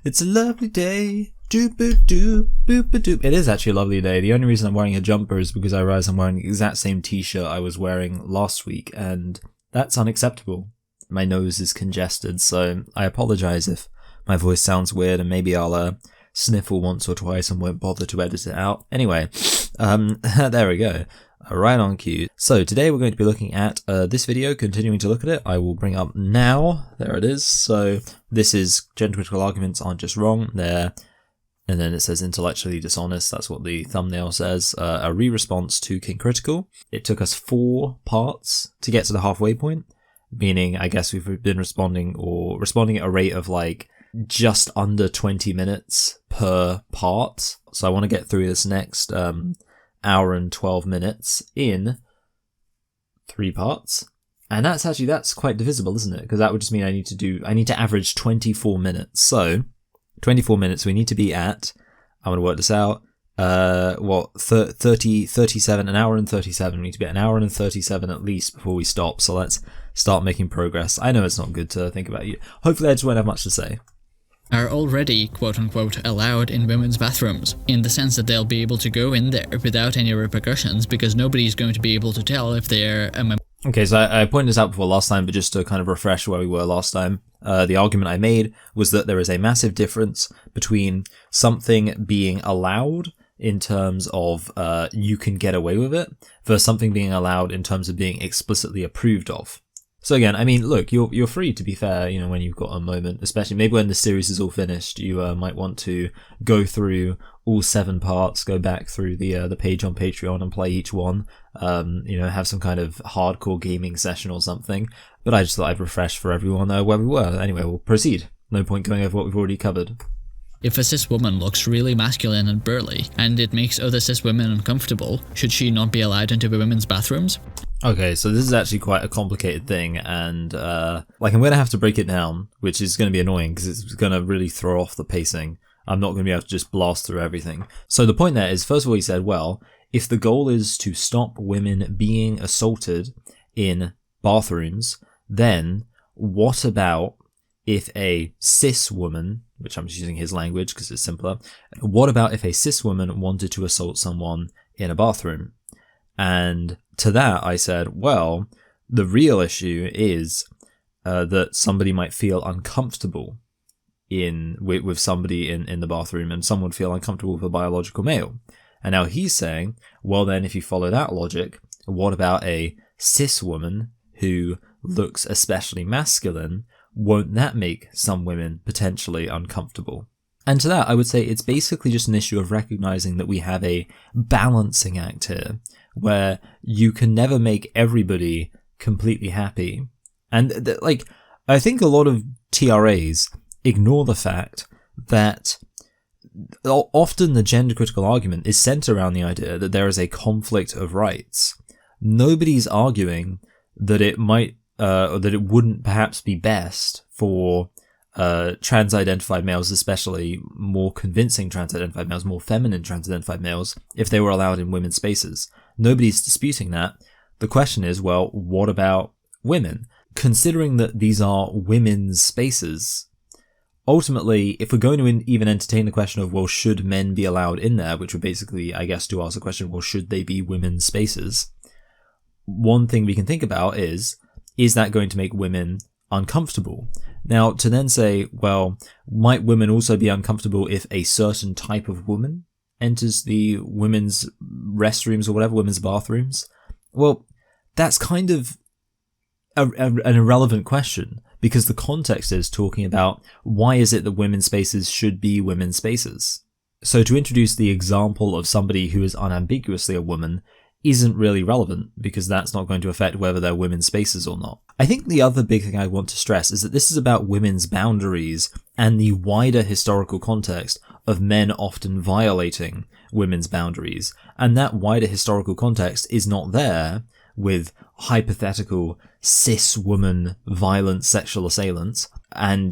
It's a lovely day. Doop boop doop boop boop doop. It is actually a lovely day. The only reason I'm wearing a jumper is because I realize I'm wearing the exact same t-shirt I was wearing last week, and that's unacceptable. My nose is congested, so I apologize if my voice sounds weird, and maybe I'll sniffle once or twice and won't bother to edit it out. Anyway, there we go. Right on cue. So today we're going to be looking at this video, continuing to look at it. I will bring up now. There it is. So this is gender critical arguments aren't just wrong. There. And then it says intellectually dishonest. That's what the thumbnail says. A re-response to King Critical. It took us 4 parts to get to the halfway point, meaning I guess we've been responding at a rate of like just under 20 minutes per part. So I want to get through this next hour and 12 minutes in 3 parts. And that's quite divisible, isn't it? Because that would just mean I need to average 24 minutes. So 24 minutes we need to be at, I'm going to work this out, 37, an hour and 37. We need to be at an hour and 37 at least before we stop. So let's start making progress. I know it's not good to think about you. Hopefully I just won't have much to say. Are already quote-unquote allowed in women's bathrooms, in the sense that they'll be able to go in there without any repercussions because nobody's going to be able to tell if they're a member. Okay, so I pointed this out before last time, but just to kind of refresh where we were last time, the argument I made was that there is a massive difference between something being allowed in terms of you can get away with it versus something being allowed in terms of being explicitly approved of. So again, I mean, look, you're free to be fair, you know, when you've got a moment, especially maybe when the series is all finished, you might want to go through all 7 parts, go back through the page on Patreon and play each one, you know, have some kind of hardcore gaming session or something. But I just thought I'd refresh for everyone where we were. Anyway, we'll proceed. No point going over what we've already covered. If a cis woman looks really masculine and burly, and it makes other cis women uncomfortable, should she not be allowed into the women's bathrooms? Okay, so this is actually quite a complicated thing, and like I'm going to have to break it down, which is going to be annoying because it's going to really throw off the pacing. I'm not going to be able to just blast through everything. So the point there is, first of all, he said, well, if the goal is to stop women being assaulted in bathrooms, then what about if a cis woman, which I'm just using his language because it's simpler, what about if a cis woman wanted to assault someone in a bathroom? And to that I said, well, the real issue is that somebody might feel uncomfortable with somebody in the bathroom, and someone would feel uncomfortable with a biological male. And now he's saying, well then, if you follow that logic, what about a cis woman who looks especially masculine? Won't that make some women potentially uncomfortable? And to that, I would say it's basically just an issue of recognizing that we have a balancing act here, where you can never make everybody completely happy. And like, I think a lot of TRAs ignore the fact that often the gender critical argument is centered around the idea that there is a conflict of rights. Nobody's arguing that it might, or that it wouldn't perhaps be best for trans-identified males, especially more convincing trans-identified males, more feminine trans-identified males, if they were allowed in women's spaces. Nobody's disputing that. The question is, well, what about women? Considering that these are women's spaces, ultimately, if we're going to even entertain the question of, well, should men be allowed in there, which would basically, I guess, to ask the question, well, should they be women's spaces? One thing we can think about is that going to make women uncomfortable? Now, to then say, well, might women also be uncomfortable if a certain type of woman enters the women's restrooms or whatever, women's bathrooms? Well, that's kind of an irrelevant question, because the context is talking about why is it that women's spaces should be women's spaces. So to introduce the example of somebody who is unambiguously a woman isn't really relevant, because that's not going to affect whether they're women's spaces or not. I think the other big thing I want to stress is that this is about women's boundaries and the wider historical context of men often violating women's boundaries. And that wider historical context is not there with hypothetical cis woman violent sexual assailants. And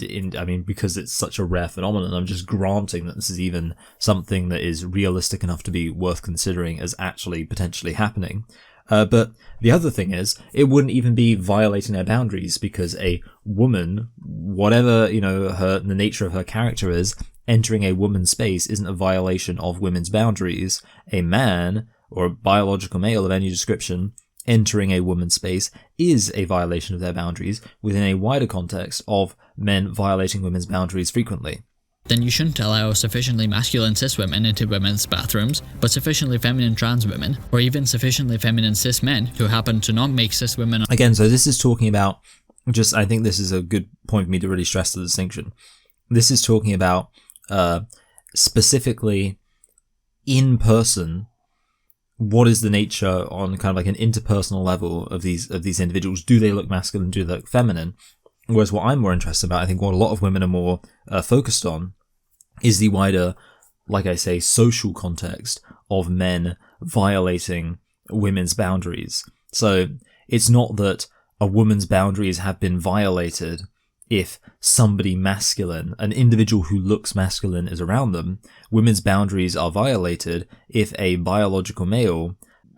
because it's such a rare phenomenon, I'm just granting that this is even something that is realistic enough to be worth considering as actually potentially happening. But the other thing is, it wouldn't even be violating their boundaries, because a woman, whatever, the nature of her character is, entering a woman's space isn't a violation of women's boundaries. A man, or a biological male of any description, entering a woman's space is a violation of their boundaries within a wider context of men violating women's boundaries frequently. Then you shouldn't allow sufficiently masculine cis women into women's bathrooms, but sufficiently feminine trans women, or even sufficiently feminine cis men who happen to not make cis women. Again, so this is talking about, I think this is a good point for me to really stress the distinction. This is talking about specifically in person, what is the nature on kind of like an interpersonal level of these individuals? Do they look masculine? Do they look feminine? Whereas what I'm more interested about, I think what a lot of women are more focused on, is the wider, like I say, social context of men violating women's boundaries. So it's not that a woman's boundaries have been violated if somebody masculine, an individual who looks masculine, is around them. Women's boundaries are violated if a biological male,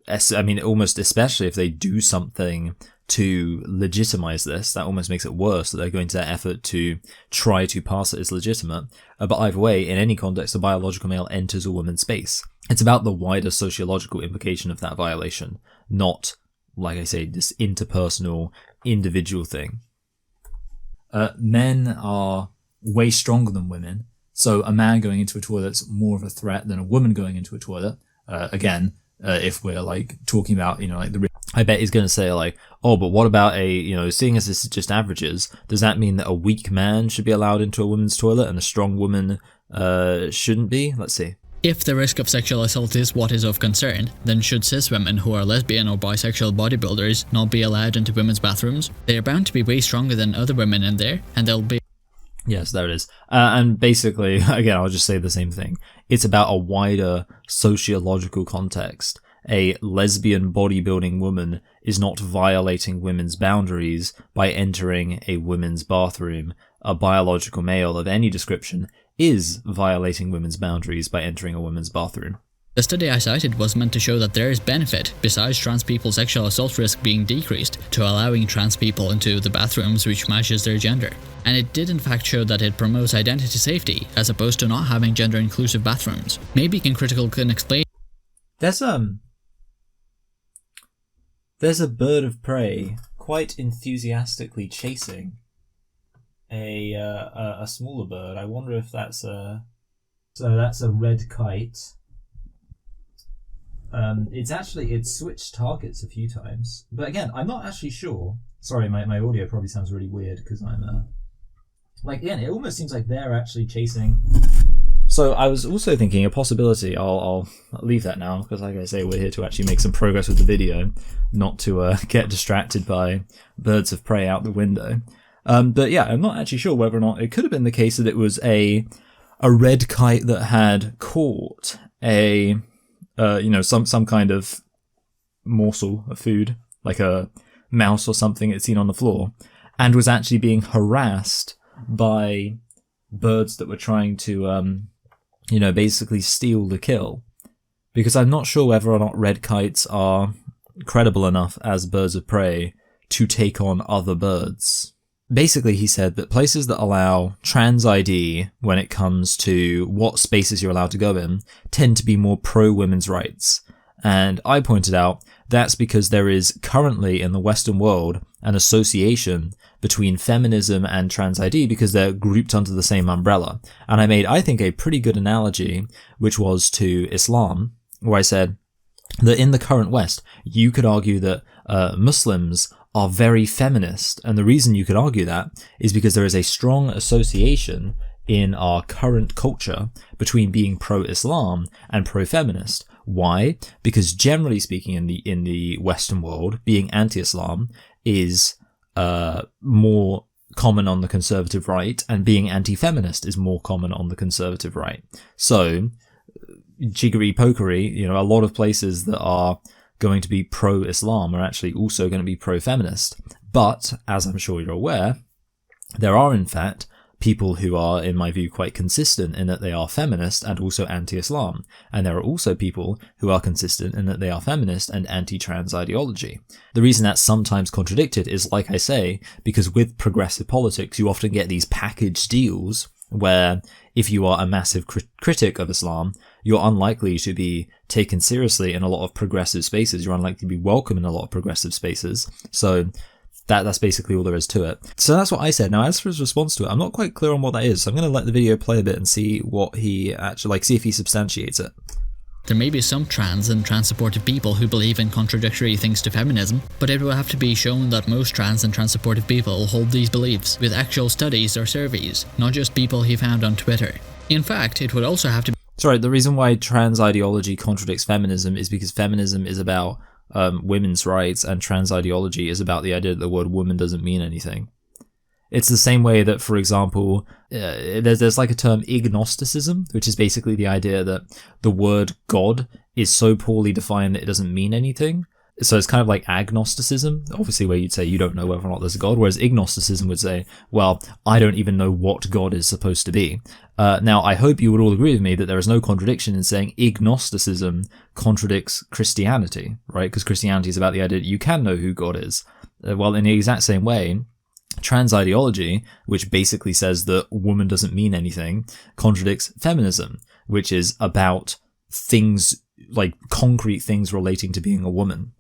almost especially if they do something to legitimize this. That almost makes it worse, that they're going to that effort to try to pass it as legitimate. But either way, in any context, a biological male enters a woman's space. It's about the wider sociological implication of that violation, not, like I say, this interpersonal, individual thing. Men are way stronger than women, so a man going into a toilet's more of a threat than a woman going into a toilet. If we're like talking about, I bet he's going to say like, oh, but what about seeing as this is just averages, does that mean that a weak man should be allowed into a women's toilet and a strong woman shouldn't be? Let's see. If the risk of sexual assault is what is of concern, then should cis women who are lesbian or bisexual bodybuilders not be allowed into women's bathrooms? They are bound to be way stronger than other women in there, and they'll be... Yes, there it is. And basically, again, I'll just say the same thing. It's about a wider sociological context. A lesbian bodybuilding woman is not violating women's boundaries by entering a women's bathroom. A biological male of any description is violating women's boundaries by entering a women's bathroom. The study I cited was meant to show that there is benefit, besides trans people's sexual assault risk being decreased, to allowing trans people into the bathrooms which matches their gender. And it did in fact show that it promotes identity safety, as opposed to not having gender-inclusive bathrooms. Maybe Critical can explain... There's a bird of prey quite enthusiastically chasing a smaller bird. I wonder if that's a... So that's a red kite. It's switched targets a few times, but again, I'm not actually sure. Sorry, my audio probably sounds really weird because I'm it almost seems like they're actually chasing. So I was also thinking a possibility. I'll leave that now because, like I say, we're here to actually make some progress with the video, not to get distracted by birds of prey out the window. But yeah, I'm not actually sure whether or not it could have been the case that it was a red kite that had caught some kind of morsel of food, like a mouse or something it's seen on the floor, and was actually being harassed by birds that were trying to, basically steal the kill. Because I'm not sure whether or not red kites are credible enough as birds of prey to take on other birds. Basically, he said that places that allow trans ID when it comes to what spaces you're allowed to go in tend to be more pro-women's rights. And I pointed out that's because there is currently in the Western world an association between feminism and trans ID because they're grouped under the same umbrella. And I made, I think, a pretty good analogy, which was to Islam, where I said that in the current West, you could argue that Muslims are very feminist, and the reason you could argue that is because there is a strong association in our current culture between being pro-Islam and pro-feminist. Why? Because generally speaking in the Western world, being anti-Islam is more common on the conservative right, and being anti-feminist is more common on the conservative right. So, jiggery-pokery, a lot of places that are going to be pro-Islam are actually also going to be pro-feminist. But, as I'm sure you're aware, there are in fact people who are, in my view, quite consistent in that they are feminist and also anti-Islam. And there are also people who are consistent in that they are feminist and anti-trans ideology. The reason that's sometimes contradicted is, like I say, because with progressive politics, you often get these package deals where if you are a massive critic of Islam, you're unlikely to be taken seriously in a lot of progressive spaces. You're unlikely to be welcome in a lot of progressive spaces. So that's basically all there is to it. So that's what I said. Now, as for his response to it, I'm not quite clear on what that is. So I'm going to let the video play a bit and see what he actually, see if he substantiates it. There may be some trans and trans-supportive people who believe in contradictory things to feminism, but it will have to be shown that most trans and trans-supportive people hold these beliefs with actual studies or surveys, not just people he found on Twitter. In fact, it would also have to be... Sorry, the reason why trans ideology contradicts feminism is because feminism is about women's rights and trans ideology is about the idea that the word woman doesn't mean anything. It's the same way that, for example, there's like a term agnosticism, which is basically the idea that the word God is so poorly defined that it doesn't mean anything. So it's kind of like agnosticism, obviously, where you'd say you don't know whether or not there's a God, whereas agnosticism would say, well, I don't even know what God is supposed to be. Now, I hope you would all agree with me that there is no contradiction in saying agnosticism contradicts Christianity, right? Because Christianity is about the idea that you can know who God is. Well, in the exact same way, trans ideology, which basically says that woman doesn't mean anything, contradicts feminism, which is about things, like concrete things relating to being a woman.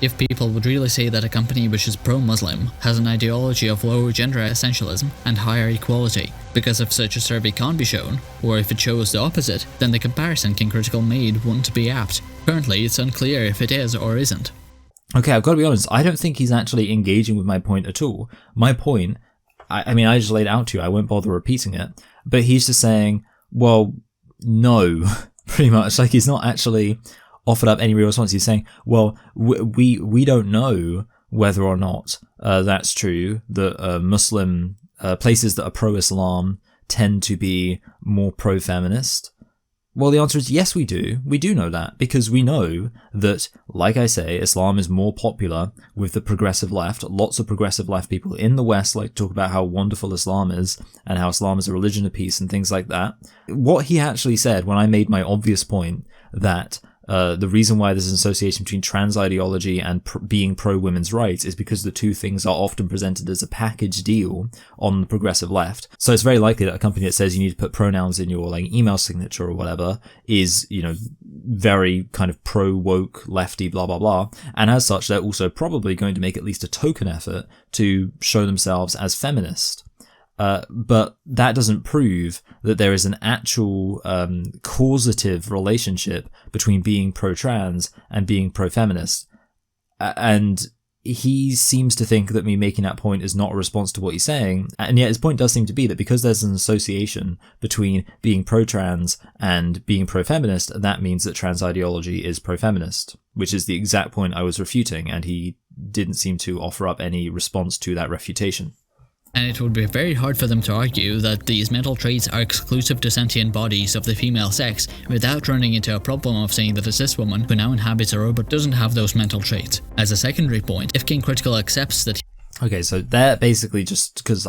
If people would really say that a company which is pro-Muslim has an ideology of lower gender essentialism and higher equality, because if such a survey can't be shown, or if it shows the opposite, then the comparison King Critical made wouldn't be apt. Currently, it's unclear if it is or isn't. Okay, I've got to be honest, I don't think he's actually engaging with my point at all. My point, I mean, I just laid it out to you, I won't bother repeating it, but he's just saying, well, no, pretty much. Like, he's not actually offered up any real response. He's saying, well, we don't know whether or not that's true, that Muslim places that are pro-Islam tend to be more pro-feminist. Well, the answer is yes, we do. We do know that, because we know that, like I say, Islam is more popular with the progressive left. Lots of progressive left people in the West like to talk about how wonderful Islam is and how Islam is a religion of peace and things like that. What he actually said when I made my obvious point that the reason why there's an association between trans ideology and being pro-women's rights is because the two things are often presented as a package deal on the progressive left. So it's very likely that a company that says you need to put pronouns in your like email signature or whatever is, you know, very kind of pro-woke, lefty, blah, blah, blah. And as such, they're also probably going to make at least a token effort to show themselves as feminist. But that doesn't prove that there is an actual causative relationship between being pro-trans and being pro-feminist. And he seems to think that me making that point is not a response to what he's saying. And yet his point does seem to be that because there's an association between being pro-trans and being pro-feminist, that means that trans ideology is pro-feminist, which is the exact point I was refuting, and he didn't seem to offer up any response to that refutation. And it would be very hard for them to argue that these mental traits are exclusive to sentient bodies of the female sex without running into a problem of saying that a cis woman who now inhabits a robot doesn't have those mental traits. As a secondary point, if King Critical accepts that... Okay, so that basically just because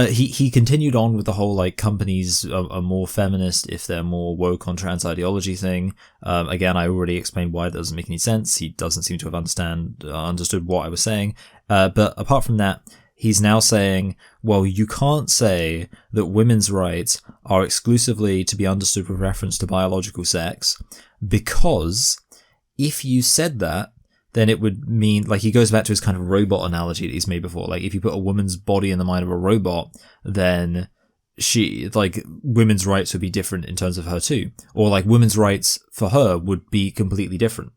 he continued on with the whole like companies are more feminist if they're more woke on trans ideology thing. Again, I already explained why that doesn't make any sense. He doesn't seem to have understood what I was saying. But apart from that, he's now saying, well, you can't say that women's rights are exclusively to be understood with reference to biological sex, because if you said that, then it would mean, like, he goes back to his kind of robot analogy that he's made before. Like, if you put a woman's body in the mind of a robot, then women's rights would be different in terms of her too. Or like women's rights for her would be completely different.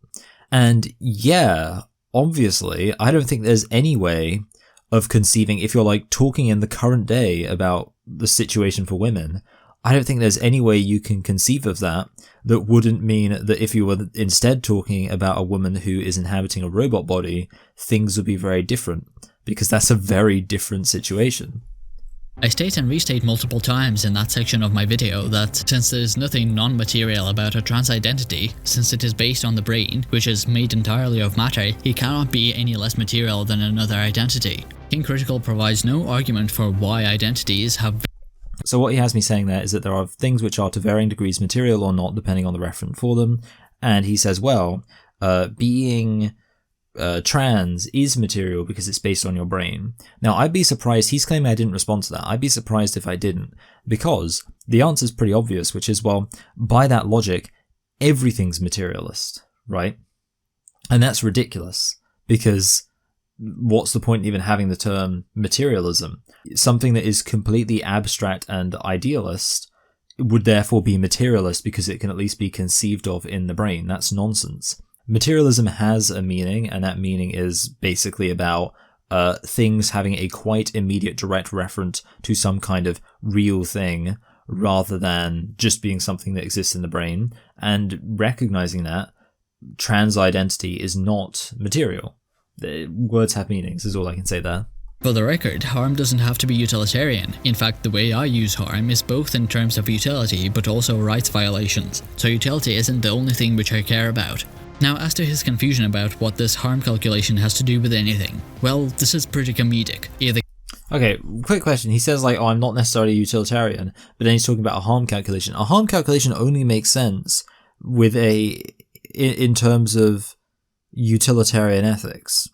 And yeah, obviously, I don't think there's any way of conceiving, if you're like talking in the current day about the situation for women, I don't think there's any way you can conceive of that wouldn't mean that if you were instead talking about a woman who is inhabiting a robot body, things would be very different, because that's a very different situation. I state and restate multiple times in that section of my video that since there is nothing non-material about a trans identity, since it is based on the brain, which is made entirely of matter, he cannot be any less material than another identity. King Critical provides no argument for why identities have. So what he has me saying there is that there are things which are to varying degrees material or not, depending on the referent for them. And he says, well, being trans is material because it's based on your brain. Now, I'd be surprised, he's claiming I didn't respond to that. I'd be surprised if I didn't, because the answer is pretty obvious, which is, well, by that logic, everything's materialist, right? And that's ridiculous, because what's the point in even having the term materialism? Something that is completely abstract and idealist would therefore be materialist because it can at least be conceived of in the brain. That's nonsense. Materialism has a meaning, and that meaning is basically about things having a quite immediate direct reference to some kind of real thing, rather than just being something that exists in the brain. And recognizing that trans identity is not material. The words have meanings, is all I can say there. For the record, harm doesn't have to be utilitarian. In fact, the way I use harm is both in terms of utility but also rights violations, so utility isn't the only thing which I care about. Now, as to his confusion about what this harm calculation has to do with anything, well, this is pretty comedic. Okay, quick question. He says, like, oh, I'm not necessarily utilitarian, but then he's talking about a harm calculation. A harm calculation only makes sense with in terms of utilitarian ethics.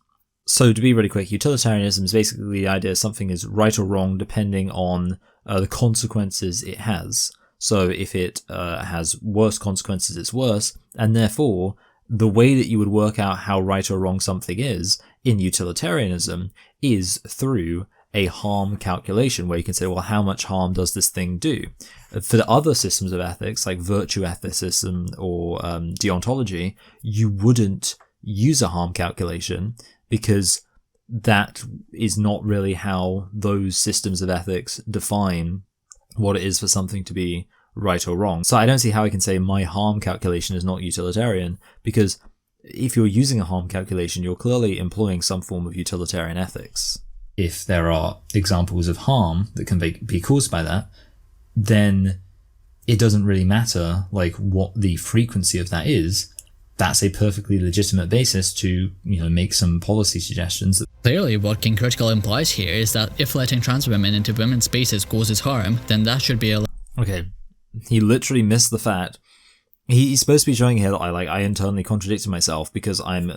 So to be really quick, utilitarianism is basically the idea something is right or wrong depending on the consequences it has. So if it has worse consequences, it's worse, and therefore the way that you would work out how right or wrong something is in utilitarianism is through a harm calculation, where you can say, well, how much harm does this thing do? For the other systems of ethics, like virtue ethicism or deontology, you wouldn't use a harm calculation, because that is not really how those systems of ethics define what it is for something to be right or wrong. So I don't see how I can say my harm calculation is not utilitarian, because if you're using a harm calculation, you're clearly employing some form of utilitarian ethics. If there are examples of harm that can be caused by that, then it doesn't really matter like what the frequency of that is. That's a perfectly legitimate basis to, make some policy suggestions. Clearly, what King Critical implies here is that if letting trans women into women's spaces causes harm, then that should be allowed. Okay, he literally missed the fact. He's supposed to be showing here that I internally contradicted myself because I'm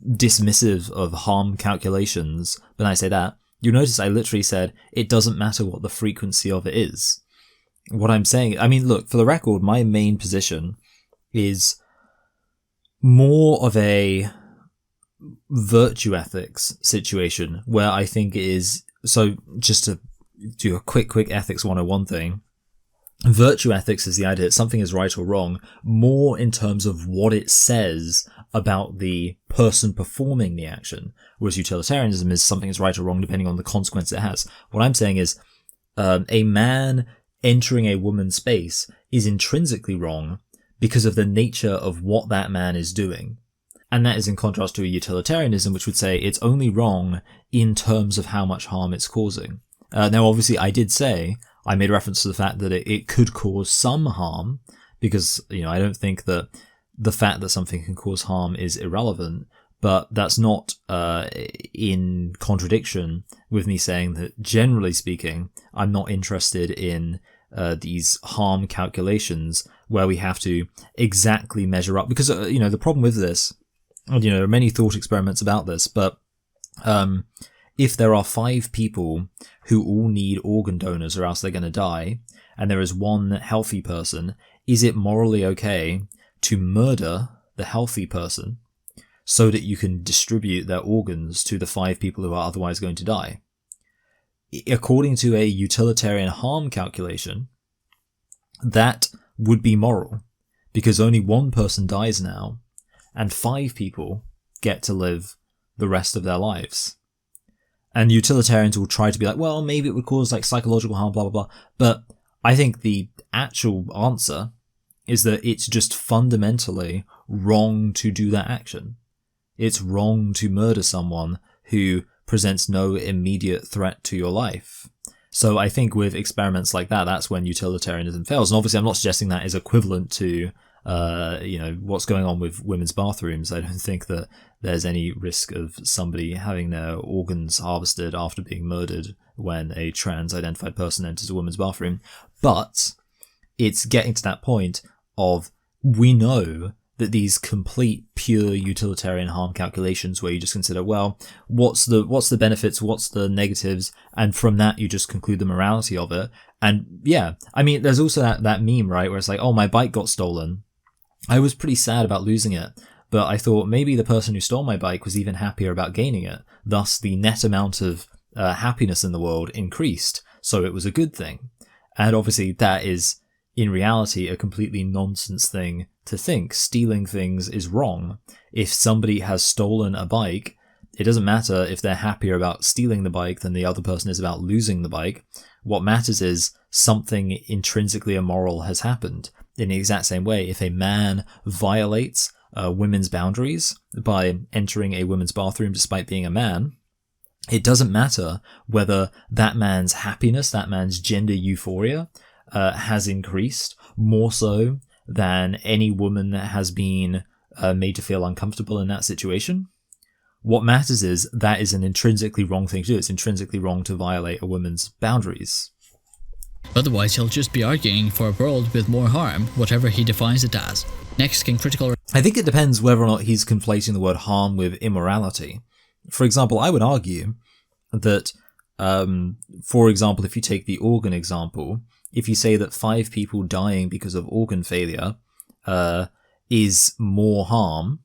dismissive of harm calculations. When I say that, you notice I literally said it doesn't matter what the frequency of it is. What I'm saying, look, for the record, my main position is more of a virtue ethics situation, where I think it is, so just to do a quick ethics 101 thing, virtue ethics is the idea that something is right or wrong more in terms of what it says about the person performing the action, whereas utilitarianism is something is right or wrong depending on the consequence it has. What I'm saying is a man entering a woman's space is intrinsically wrong because of the nature of what that man is doing. And that is in contrast to a utilitarianism, which would say it's only wrong in terms of how much harm it's causing. Now, obviously, I did say, I made reference to the fact that it could cause some harm, because, I don't think that the fact that something can cause harm is irrelevant, but that's not in contradiction with me saying that, generally speaking, I'm not interested in these harm calculations where we have to exactly measure up, because the problem with this, there are many thought experiments about this, but if there are 5 people who all need organ donors or else they're going to die, and there is one healthy person, is it morally okay to murder the healthy person so that you can distribute their organs to the 5 people who are otherwise going to die? According to a utilitarian harm calculation, that would be moral, because only one person dies now, and 5 people get to live the rest of their lives. And utilitarians will try to be like, well, maybe it would cause like psychological harm, blah, blah, blah. But I think the actual answer is that it's just fundamentally wrong to do that action. It's wrong to murder someone who presents no immediate threat to your life. So I think with experiments like that, that's when utilitarianism fails. And obviously I'm not suggesting that is equivalent to what's going on with women's bathrooms. I don't think that there's any risk of somebody having their organs harvested after being murdered when a trans-identified person enters a women's bathroom. But it's getting to that point of, we know that these complete pure utilitarian harm calculations where you just consider, well, what's the benefits, what's the negatives, and from that you just conclude the morality of it. And yeah, I mean, there's also that meme, right, where it's like, oh, my bike got stolen. I was pretty sad about losing it, but I thought maybe the person who stole my bike was even happier about gaining it. Thus, the net amount of happiness in the world increased, so it was a good thing. And obviously that is, in reality, a completely nonsense thing to think. Stealing things is wrong. If somebody has stolen a bike, it doesn't matter if they're happier about stealing the bike than the other person is about losing the bike. What matters is something intrinsically immoral has happened. In the exact same way, if a man violates women's boundaries by entering a women's bathroom despite being a man, it doesn't matter whether that man's happiness, that man's gender euphoria, has increased more so than any woman that has been made to feel uncomfortable in that situation. What matters is that is an intrinsically wrong thing to do. It's intrinsically wrong to violate a woman's boundaries. Otherwise, he'll just be arguing for a world with more harm, whatever he defines it as. Next, can critical... I think it depends whether or not he's conflating the word harm with immorality. For example, I would argue that, for example, if you take the organ example, if you say that 5 people dying because of organ failure is more harm,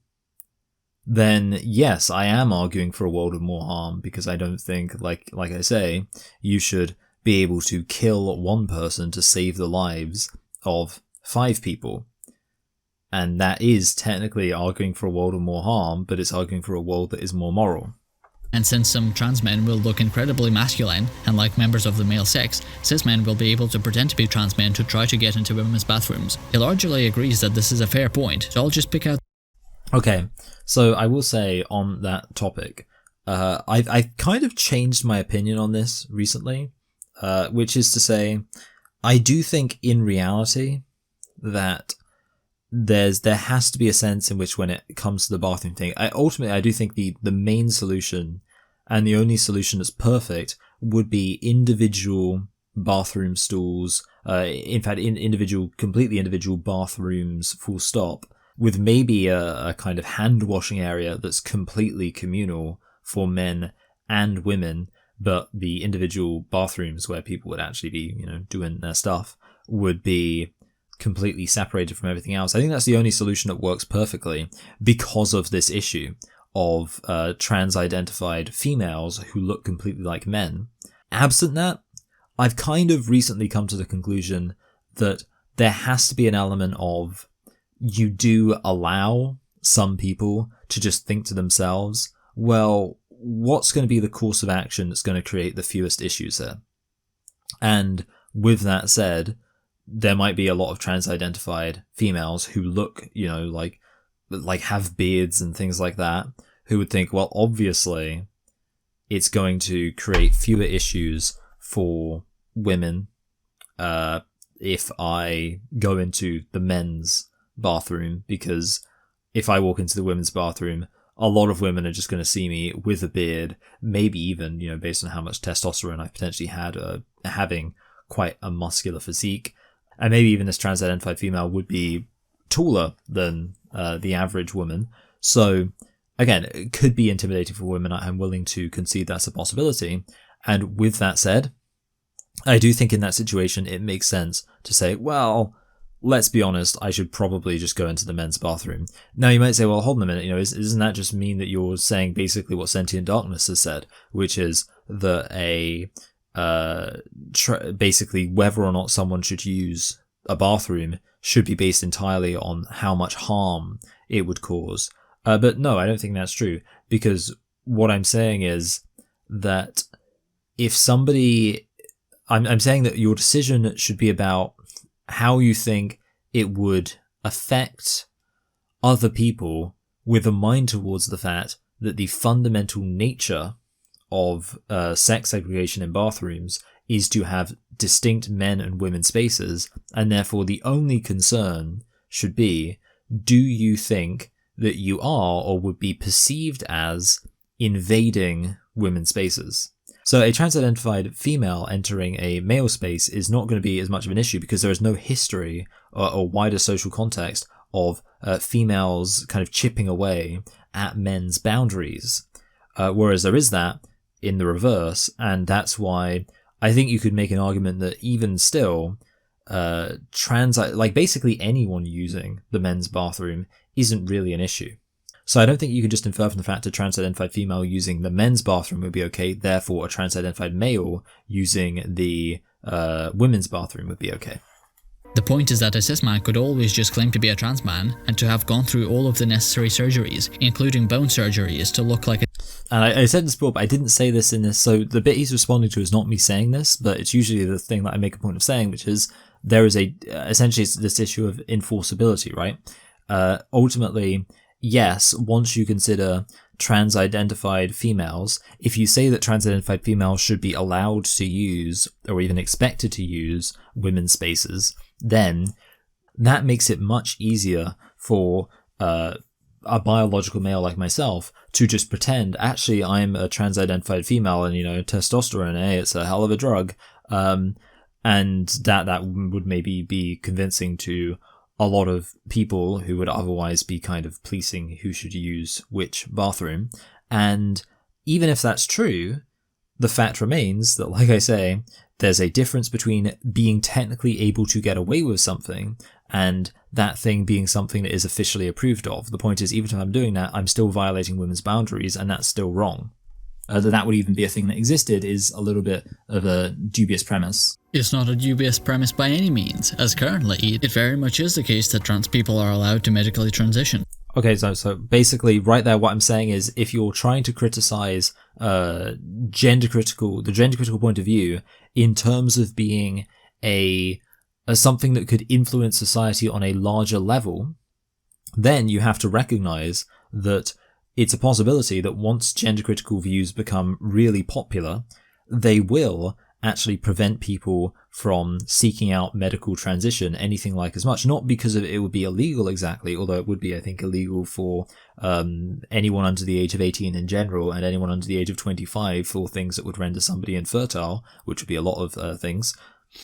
then yes, I am arguing for a world of more harm, because I don't think, like I say, you should be able to kill one person to save the lives of 5 people. And that is technically arguing for a world of more harm, but it's arguing for a world that is more moral. And since some trans men will look incredibly masculine and like members of the male sex, cis men will be able to pretend to be trans men to try to get into women's bathrooms. He largely agrees that this is a fair point, so I'll just pick out... Okay, so I will say on that topic, I've kind of changed my opinion on this recently, which is to say, I do think in reality that there has to be a sense in which, when it comes to the bathroom thing, I do think the main solution, and the only solution that's perfect, would be individual bathroom stalls, in fact, completely individual bathrooms, full stop, with maybe a kind of hand washing area that's completely communal for men and women, but the individual bathrooms where people would actually be, doing their stuff would be completely separated from everything else. I think that's the only solution that works perfectly, because of this issue of trans-identified females who look completely like men. Absent that, I've kind of recently come to the conclusion that there has to be an element of, you do allow some people to just think to themselves, well, what's going to be the course of action that's going to create the fewest issues here? And with that said, there might be a lot of trans-identified females who look, like have beards and things like that, who would think, well, obviously, it's going to create fewer issues for women if I go into the men's bathroom, because if I walk into the women's bathroom, a lot of women are just going to see me with a beard, maybe even, based on how much testosterone I potentially had, having quite a muscular physique. And maybe even this trans-identified female would be taller than the average woman. So, again, it could be intimidating for women. I'm willing to concede that's a possibility. And with that said, I do think in that situation it makes sense to say, well, let's be honest, I should probably just go into the men's bathroom. Now, you might say, well, hold on a minute, isn't that just mean that you're saying basically what Sentient Darkness has said, which is that basically whether or not someone should use a bathroom should be based entirely on how much harm it would cause. But no, I don't think that's true, because what I'm saying is that if somebody... I'm saying that your decision should be about how you think it would affect other people, with a mind towards the fact that the fundamental nature of sex segregation in bathrooms is to have distinct men and women spaces, and therefore the only concern should be, do you think that you are or would be perceived as invading women's spaces? So a trans-identified female entering a male space is not going to be as much of an issue because there is no history or wider social context of females kind of chipping away at men's boundaries. Whereas there is that in the reverse, and that's why I think you could make an argument that even still, basically anyone using the men's bathroom isn't really an issue. So I don't think you can just infer from the fact a trans-identified female using the men's bathroom would be okay, therefore a trans-identified male using the women's bathroom would be okay. The point is that a cis man could always just claim to be a trans man and to have gone through all of the necessary surgeries, including bone surgeries, to look like a... And I said this before, but I didn't say this in this, so the bit he's responding to is not me saying this, but it's usually the thing that I make a point of saying, which is there is essentially it's this issue of enforceability, right? Ultimately, yes, once you consider trans-identified females, if you say that trans-identified females should be allowed to use, or even expected to use, women's spaces, then that makes it much easier for a biological male like myself to just pretend, actually, I'm a trans-identified female and, testosterone, it's a hell of a drug. And that would maybe be convincing to a lot of people who would otherwise be kind of policing who should use which bathroom. And even if that's true, the fact remains that, like I say, there's a difference between being technically able to get away with something and that thing being something that is officially approved of. The point is, even if I'm doing that, I'm still violating women's boundaries, and that's still wrong. That would even be a thing that existed is a little bit of a dubious premise. It's not a dubious premise by any means, as currently it very much is the case that trans people are allowed to medically transition. Okay, so basically right there what I'm saying is if you're trying to criticize the gender critical point of view in terms of being a something that could influence society on a larger level, then you have to recognize that it's a possibility that once gender critical views become really popular, they will actually prevent people from seeking out medical transition anything like as much. Not because of it would be illegal exactly, although it would be, I think, illegal for anyone under the age of 18 in general and anyone under the age of 25 for things that would render somebody infertile, which would be a lot of things.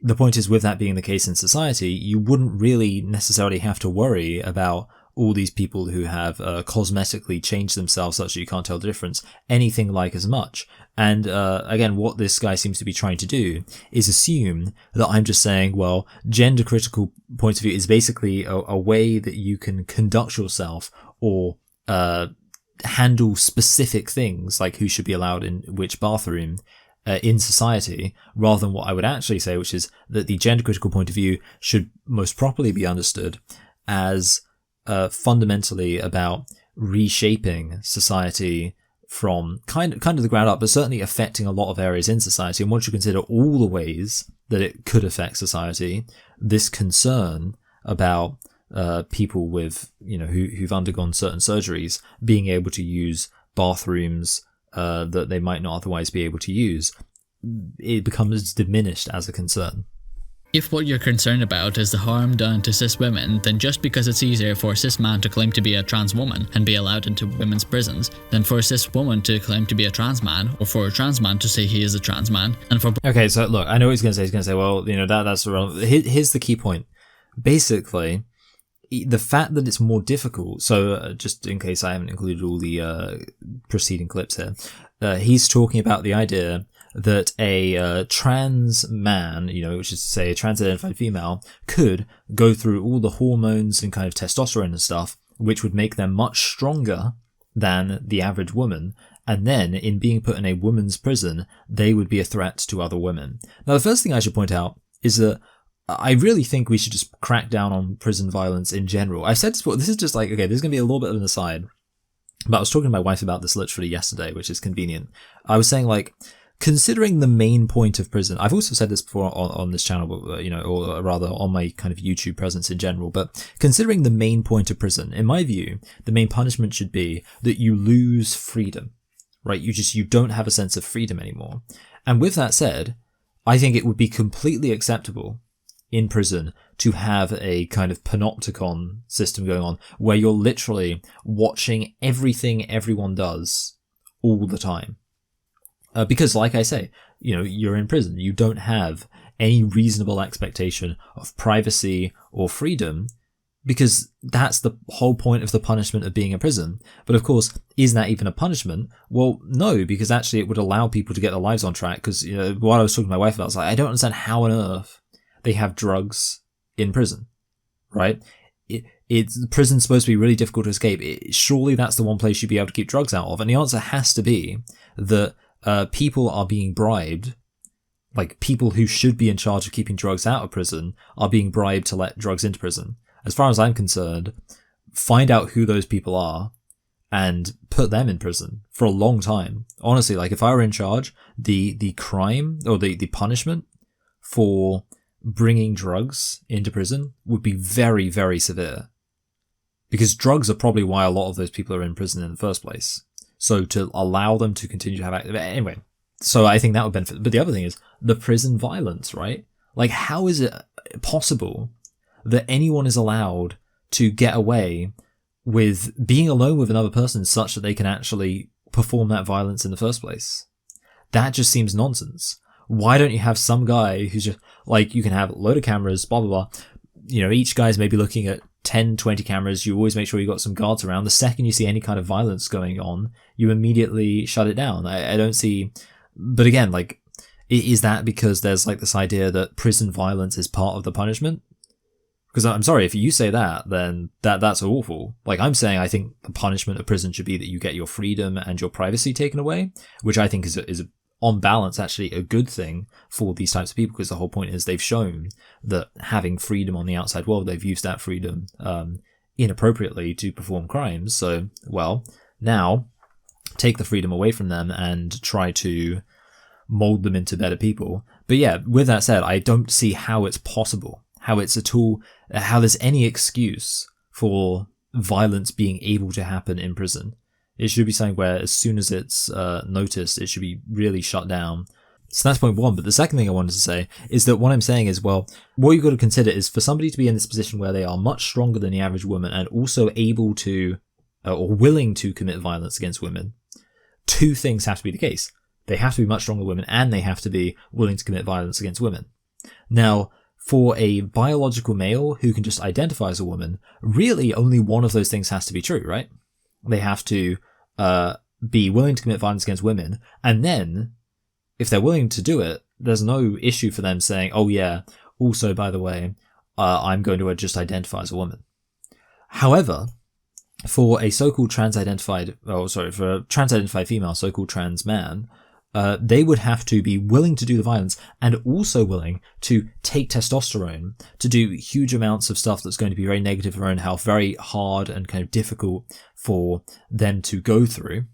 The point is, with that being the case in society, you wouldn't really necessarily have to worry about all these people who have cosmetically changed themselves such that you can't tell the difference, anything like as much. And again, what this guy seems to be trying to do is assume that I'm just saying, well, gender critical point of view is basically a way that you can conduct yourself or handle specific things, like who should be allowed in which bathroom in society, rather than what I would actually say, which is that the gender critical point of view should most properly be understood as fundamentally about reshaping society from kind of the ground up, but certainly affecting a lot of areas in society. And once you consider all the ways that it could affect society, this concern about people with, who've undergone certain surgeries being able to use bathrooms that they might not otherwise be able to use, it becomes diminished as a concern. If what you're concerned about is the harm done to cis women, then just because it's easier for a cis man to claim to be a trans woman and be allowed into women's prisons than for a cis woman to claim to be a trans man, or for a trans man to say he is a trans man, and for... Okay, so look, I know what he's going to say. He's going to say, well, that's irrelevant. Here's the key point. Basically, the fact that it's more difficult, so just in case I haven't included all the preceding clips here, he's talking about the idea that a trans man, which is to say a trans-identified female, could go through all the hormones and kind of testosterone and stuff, which would make them much stronger than the average woman, and then in being put in a woman's prison, they would be a threat to other women. Now, the first thing I should point out is that I really think we should just crack down on prison violence in general. I've said this before, this is just like, okay, this is going to be a little bit of an aside, but I was talking to my wife about this literally yesterday, which is convenient. I was saying, like, considering the main point of prison, I've also said this before on this channel, or rather on my kind of YouTube presence in general, but considering the main point of prison, in my view, the main punishment should be that you lose freedom, right? You don't have a sense of freedom anymore. And with that said, I think it would be completely acceptable in prison to have a kind of panopticon system going on where you're literally watching everything everyone does all the time. Because, like I say, you're in prison. You don't have any reasonable expectation of privacy or freedom, because that's the whole point of the punishment of being in prison. But of course, is that even a punishment? Well, no, because actually it would allow people to get their lives on track. Because what I was talking to my wife about, I was like, I don't understand how on earth they have drugs in prison, right? Prison's supposed to be really difficult to escape. Surely that's the one place you'd be able to keep drugs out of. And the answer has to be that people are being bribed. Like, people who should be in charge of keeping drugs out of prison are being bribed to let drugs into prison. As far as I'm concerned, find out who those people are and put them in prison for a long time. Honestly, like, if I were in charge, the crime or the punishment for bringing drugs into prison would be very, very severe. Because drugs are probably why a lot of those people are in prison in the first place. So to allow them to continue to have anyway. So I think that would benefit. But the other thing is the prison violence, right? Like, how is it possible that anyone is allowed to get away with being alone with another person such that they can actually perform that violence in the first place? That just seems nonsense. Why don't you have some guy who's just, like, you can have a load of cameras, blah, blah, blah. Each guy's maybe looking at 10, 20 cameras. You always make sure you've got some guards around. The second you see any kind of violence going on, you immediately shut it down. I don't see... But again, like, is that because there's, like, this idea that prison violence is part of the punishment? Because I'm sorry, if you say that, then that's awful. Like, I'm saying I think the punishment of prison should be that you get your freedom and your privacy taken away, which I think is on balance, actually a good thing for these types of people, because the whole point is they've shown that having freedom on the outside world, they've used that freedom inappropriately to perform crimes. So, well, now take the freedom away from them and try to mold them into better people. But yeah, with that said, I don't see how it's possible, how it's at all, how there's any excuse for violence being able to happen in prison. It should be something where as soon as it's noticed, it should be really shut down. So that's point one. But the second thing I wanted to say is that what I'm saying is, well, what you've got to consider is for somebody to be in this position where they are much stronger than the average woman and also able to or willing to commit violence against women, two things have to be the case. They have to be much stronger women and they have to be willing to commit violence against women. Now, for a biological male who can just identify as a woman, really only one of those things has to be true, right? They have to be willing to commit violence against women, and then, if they're willing to do it, there's no issue for them saying, oh yeah, also, by the way, I'm going to just identify as a woman. However, for a so-called for a trans-identified female, so-called trans man, they would have to be willing to do the violence and also willing to take testosterone, to do huge amounts of stuff that's going to be very negative for their own health, very hard and kind of difficult for them to go through.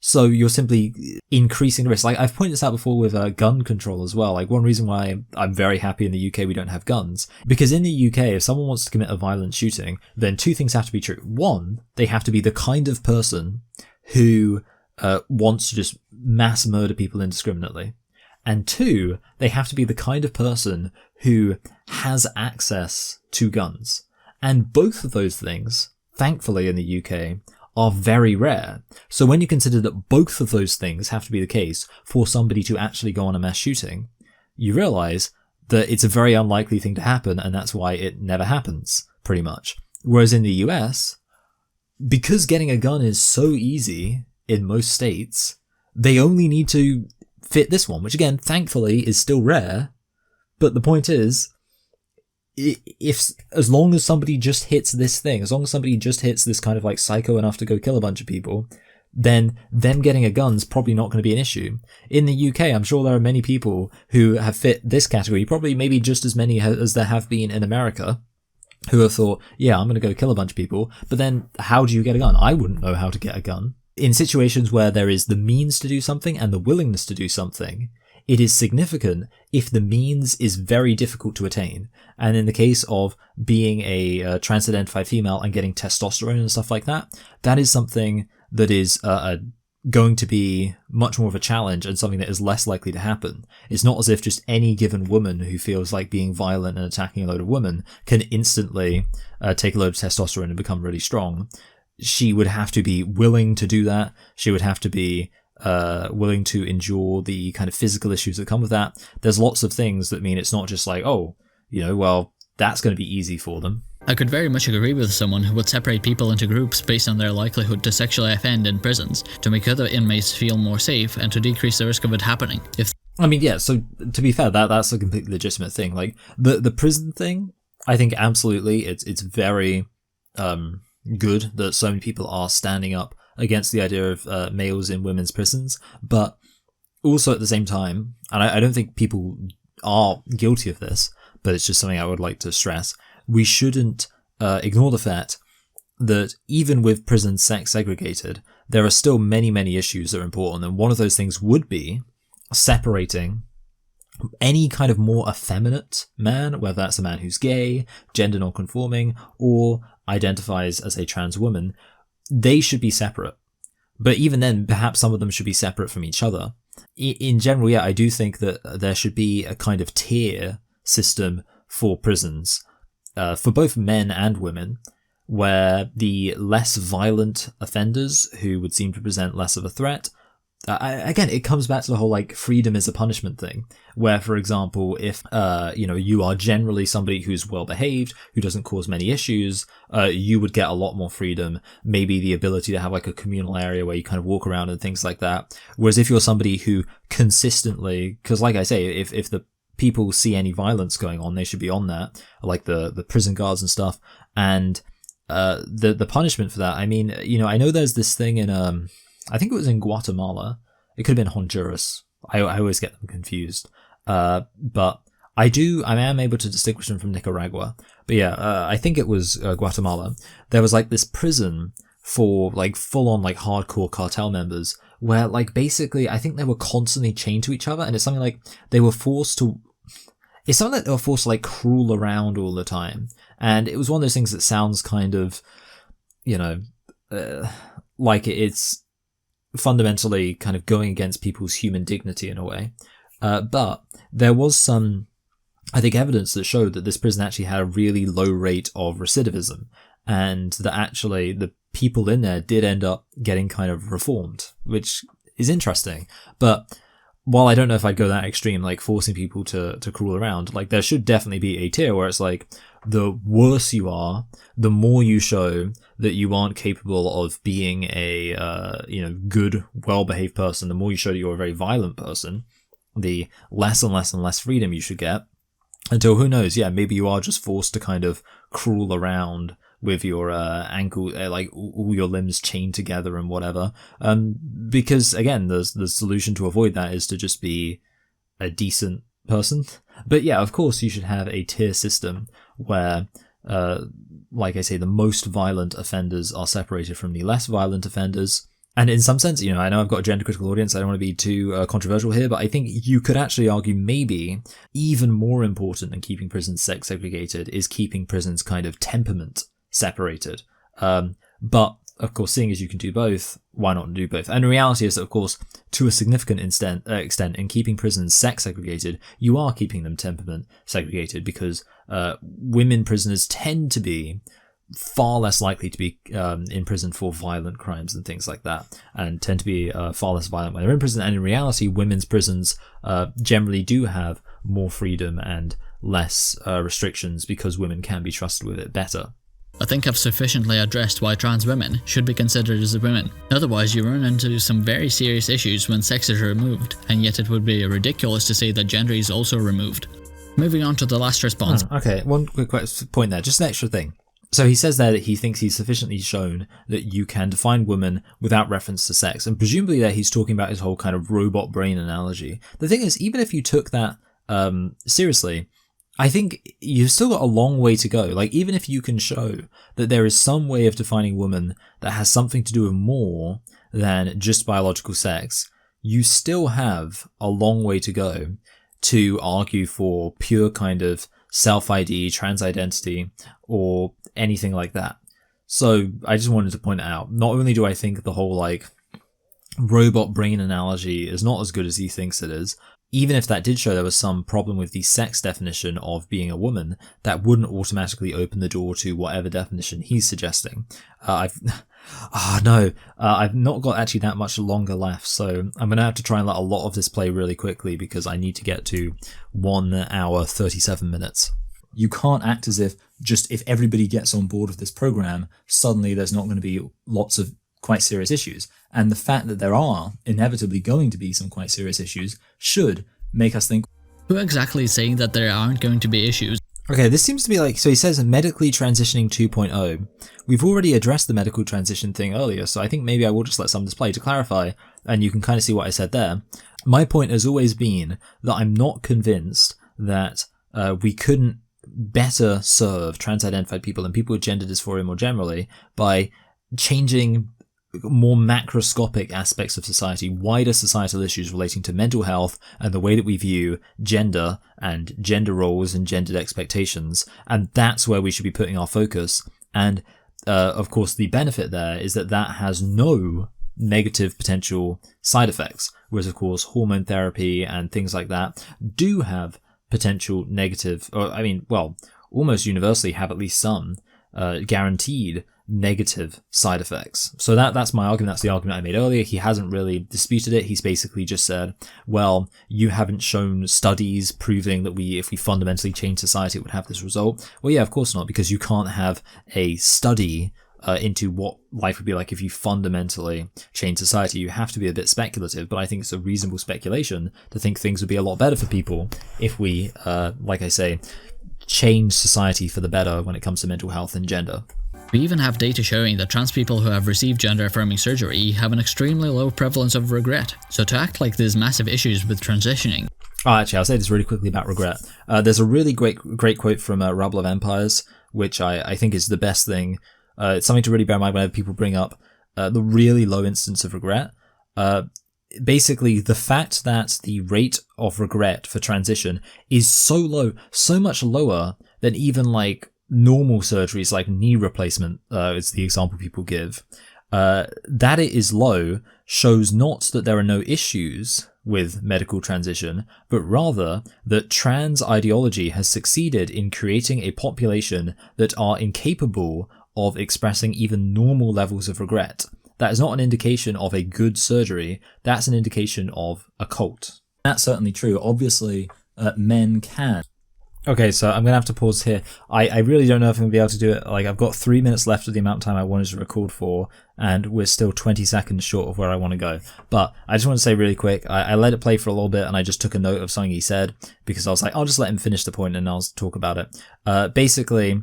So you're simply increasing the risk. Like, I've pointed this out before with gun control as well. Like, one reason why I'm very happy in the UK we don't have guns, because in the UK, if someone wants to commit a violent shooting, then two things have to be true. One, they have to be the kind of person who wants to just mass murder people indiscriminately. And two, they have to be the kind of person who has access to guns. And both of those things, thankfully in the UK, are very rare. So when you consider that both of those things have to be the case for somebody to actually go on a mass shooting, you realize that it's a very unlikely thing to happen, and that's why it never happens, pretty much. Whereas in the US, because getting a gun is so easy in most states, they only need to fit this one, which again, thankfully, is still rare. But the point is, as long as somebody just hits this thing, as long as somebody just hits this kind of like psycho enough to go kill a bunch of people, then them getting a gun's probably not going to be an issue. In the UK, I'm sure there are many people who have fit this category, probably maybe just as many as there have been in America, who have thought, yeah, I'm going to go kill a bunch of people, but then how do you get a gun? I wouldn't know how to get a gun. In situations where there is the means to do something and the willingness to do something, it is significant if the means is very difficult to attain. And in the case of being a trans-identified female and getting testosterone and stuff like that, that is something that is going to be much more of a challenge and something that is less likely to happen. It's not as if just any given woman who feels like being violent and attacking a load of women can instantly take a load of testosterone and become really strong. She would have to be willing to do that. She would have to be willing to endure the kind of physical issues that come with that. There's lots of things that mean it's not just like, oh, well, that's going to be easy for them. I could very much agree with someone who would separate people into groups based on their likelihood to sexually offend in prisons, to make other inmates feel more safe and to decrease the risk of it happening. So to be fair, that's a completely legitimate thing. Like the prison thing, I think absolutely it's very good that so many people are standing up against the idea of males in women's prisons, but also at the same time, and I don't think people are guilty of this, but it's just something I would like to stress, we shouldn't ignore the fact that even with prisons sex segregated, there are still many, many issues that are important, and one of those things would be separating any kind of more effeminate man, whether that's a man who's gay, gender non-conforming, or identifies as a trans woman. They should be separate. But even then, perhaps some of them should be separate from each other. In general, yeah, I do think that there should be a kind of tier system for prisons, for both men and women, where the less violent offenders who would seem to present less of a threat, again, it comes back to the whole like freedom is a punishment thing, where, for example, if you are generally somebody who's well behaved, who doesn't cause many issues, you would get a lot more freedom, maybe the ability to have like a communal area where you kind of walk around and things like that. Whereas if you're somebody who consistently, because like I say, if the people see any violence going on, they should be on that, like the prison guards and stuff. And the punishment for that, I mean, I know there's this thing in I think it was in Guatemala. It could have been Honduras. I always get them confused. But I am able to distinguish them from Nicaragua. But yeah, I think it was Guatemala. There was like this prison for like full on like hardcore cartel members where like basically I think they were constantly chained to each other, and it's something like they were forced to like crawl around all the time. And it was one of those things that sounds kind of, like it's fundamentally kind of going against people's human dignity in a way. But there was some, I think, evidence that showed that this prison actually had a really low rate of recidivism, and that actually the people in there did end up getting kind of reformed, which is interesting. But while I don't know if I'd go that extreme, like forcing people to crawl around, like there should definitely be a tier where it's like the worse you are, the more you show that you aren't capable of being a good, well-behaved person, the more you show that you're a very violent person, the less and less and less freedom you should get, until, who knows, yeah, maybe you are just forced to kind of crawl around with your ankle, like all your limbs chained together and whatever. Because again, the solution to avoid that is to just be a decent person. But yeah, of course, you should have a tier system where, like I say, the most violent offenders are separated from the less violent offenders. And in some sense, I know I've got a gender critical audience, I don't want to be too controversial here, but I think you could actually argue maybe even more important than keeping prisons sex segregated is keeping prisons kind of temperament separated. But of course, seeing as you can do both, why not do both? And the reality is that, of course, to a significant extent, in keeping prisons sex segregated, you are keeping them temperament segregated, because women prisoners tend to be far less likely to be in prison for violent crimes and things like that, and tend to be far less violent when they're in prison. And in reality, women's prisons generally do have more freedom and less restrictions, because women can be trusted with it better. I think I've sufficiently addressed why trans women should be considered as women. Otherwise, you run into some very serious issues when sex is removed, and yet it would be ridiculous to say that gender is also removed. Moving on to the last response. Okay, one quick point there, just an extra thing. So he says there that he thinks he's sufficiently shown that you can define woman without reference to sex, and presumably there he's talking about his whole kind of robot brain analogy. The thing is, even if you took that seriously, I think you've still got a long way to go. Like, even if you can show that there is some way of defining woman that has something to do with more than just biological sex, you still have a long way to go to argue for pure kind of self-ID, trans identity, or anything like that. So I just wanted to point out, not only do I think the whole like robot brain analogy is not as good as he thinks it is. Even if that did show there was some problem with the sex definition of being a woman, that wouldn't automatically open the door to whatever definition he's suggesting. I've not got actually that much longer left, so I'm going to have to try and let a lot of this play really quickly because I need to get to 1 hour 37 minutes. You can't act as if just if everybody gets on board with this program, suddenly there's not going to be lots of quite serious issues. And the fact that there are inevitably going to be some quite serious issues should make us think, who exactly is saying that there aren't going to be issues? Okay, this seems to be like, so he says medically transitioning 2.0. We've already addressed the medical transition thing earlier, so I think maybe I will just let some of this play to clarify, and you can kind of see what I said there. My point has always been that I'm not convinced that we couldn't better serve trans-identified people and people with gender dysphoria more generally by changing more macroscopic aspects of society, wider societal issues relating to mental health and the way that we view gender and gender roles and gendered expectations. And that's where we should be putting our focus. And of course, the benefit there is that that has no negative potential side effects, whereas of course hormone therapy and things like that do have potential negative, or I mean, well, almost universally have at least some guaranteed negative side effects. So that's my argument. That's the argument I made earlier. He hasn't really disputed it. He's basically just said, well, you haven't shown studies proving that if we fundamentally change society, it would have this result. Well, yeah, of course not, because you can't have a study into what life would be like if you fundamentally change society. You have to be a bit speculative, but I think it's a reasonable speculation to think things would be a lot better for people if we, like I say, change society for the better when it comes to mental health and gender. We even have data showing that trans people who have received gender-affirming surgery have an extremely low prevalence of regret. So to act like there's massive issues with transitioning. Oh, actually, I'll say this really quickly about regret. There's a really great quote from Rebel of Empires, which I think is the best thing. It's something to really bear in mind whenever people bring up the really low instance of regret. Basically, the fact that the rate of regret for transition is so low, so much lower than even like normal surgeries like knee replacement is the example people give. That it is low shows not that there are no issues with medical transition, but rather that trans ideology has succeeded in creating a population that are incapable of expressing even normal levels of regret. That is not an indication of a good surgery, that's an indication of a cult. That's certainly true. Obviously, men can. Okay, so I'm going to have to pause here. I really don't know if I'm going to be able to do it. Like, I've got 3 minutes left of the amount of time I wanted to record for, and we're still 20 seconds short of where I want to go. But I just want to say really quick, I let it play for a little bit, and I just took a note of something he said, because I was like, I'll just let him finish the point, and I'll talk about it. Basically,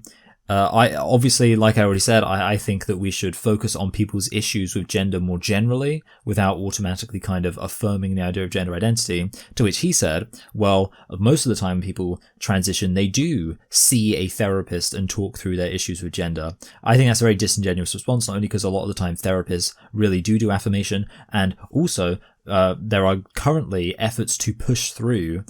I obviously, like I already said, I think that we should focus on people's issues with gender more generally without automatically kind of affirming the idea of gender identity, to which he said, well, most of the time people transition, they do see a therapist and talk through their issues with gender. I think that's a very disingenuous response, not only because a lot of the time therapists really do affirmation, and also there are currently efforts to push through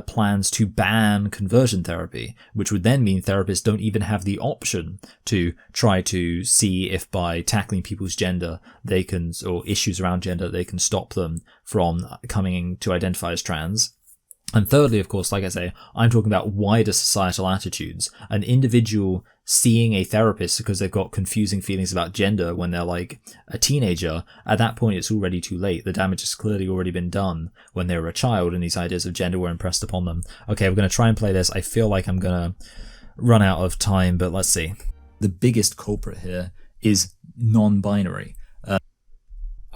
plans to ban conversion therapy, which would then mean therapists don't even have the option to try to see if by tackling people's gender they can, or issues around gender, they can stop them from coming to identify as trans. And thirdly, of course, like I say, I'm talking about wider societal attitudes. An individual seeing a therapist because they've got confusing feelings about gender when they're like a teenager, at that point it's already too late. The damage has clearly already been done when they were a child and these ideas of gender were impressed upon them. Okay, we're going to try and play this. I feel like I'm going to run out of time, but let's see. The biggest culprit here is non-binary.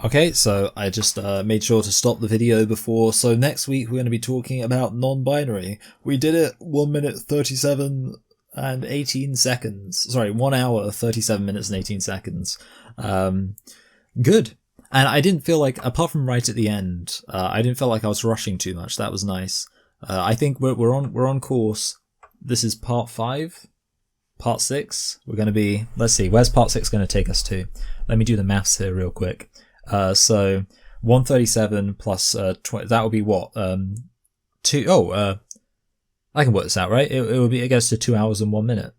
Okay, so I just made sure to stop the video before, so next week we're going to be talking about non-binary. We did it 1 minute 37 and 18 seconds. Sorry, 1 hour 37 minutes and 18 seconds. Good. And I didn't feel like, apart from right at the end, I didn't feel like I was rushing too much. That was nice. I think we're on course. This is part 5. Part 6. We're going to be, let's see, where's part 6 going to take us to? Let me do the maths here real quick. So 137 plus 20, that would be what? I can work this out, right? It would be, it goes to 2 hours and 1 minute.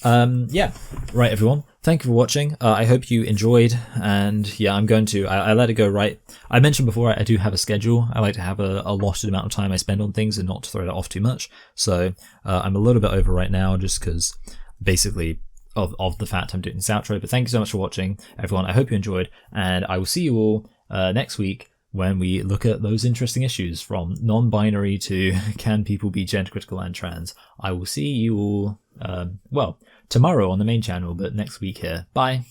Yeah. Right, everyone. thank you for watching. I hope you enjoyed, and yeah, I'm going to, I let it go right. I mentioned before I do have a schedule. I like to have a allotted amount of time I spend on things and not to throw that off too much. So I'm a little bit over right now just because basically of the fact I'm doing this outro. But thank you so much for watching, everyone. I hope you enjoyed, and I will see you all next week when we look at those interesting issues from non-binary to can people be gender critical and trans. I will see you all, well, tomorrow on the main channel, but next week here. Bye.